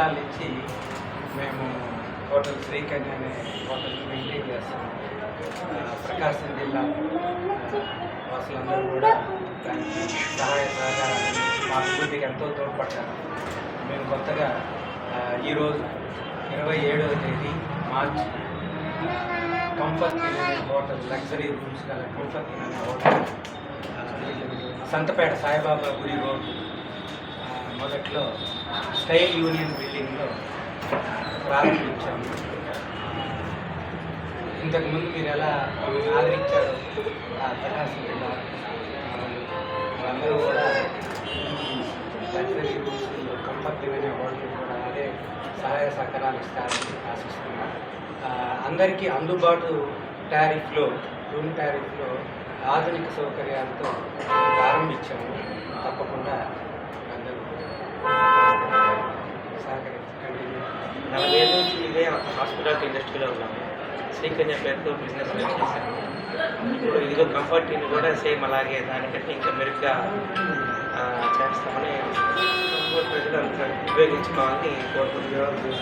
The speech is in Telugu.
సంవత్సరాల నుంచి మేము హోటల్ శ్రీకన్య అనే హోటల్ మెయింటైన్ చేస్తాము. ప్రకాశం జిల్లా వాసులందరూ కూడా దానికి సహాయ సహకారాలు మా అభివృద్ధికి ఎంతో తోడ్పడ్డారు. మేము కొత్తగా ఈరోజు 27వ తేదీ మార్చి కంఫర్ట్ ఇన్ అనే హోటల్, లగ్జరీ రూమ్స్ గల కంఫర్ట్ ఇన్ అనే హోటల్ సంతపేట సాయిబాబా గుడి రోడ్డు మొదట్లో స్టైల్ యూనియన్ బిల్డింగ్లో ప్రారంభించాము. ఇంతకుముందు మీరు ఎలా ఆదరించారో ఆ ప్రకాశం జిల్లా వాళ్ళందరూ కూడా లగ్జరీ రూమ్స్లో కంఫర్ట్ అనే హోటల్ కూడా అదే సహాయ సహకారాలు ఇస్తారని ఆశిస్తున్నాం. అందరికీ అందుబాటు టారిఫ్లో, రూమ్ టారిఫ్లో ఆధునిక సౌకర్యాలతో ప్రారంభించాము. తప్పకుండా అందరూ సహకరించండి. 40 ఏళ్ళ నుంచి ఇదే హాస్పిటాలిటీ ఇండస్ట్రీలో ఉన్నాము. శ్రీకన్య పేరుతో బిజినెస్ చేశాము. ఇప్పుడు ఇదిగో కంఫర్ట్ ఇన్ కూడా సేమ్ అలాగే దానికంటే ఇంకా మెరుగ్గా చేస్తామని ప్రజలు ఉపయోగించుకోవాలని కోరుకుంటున్నాను.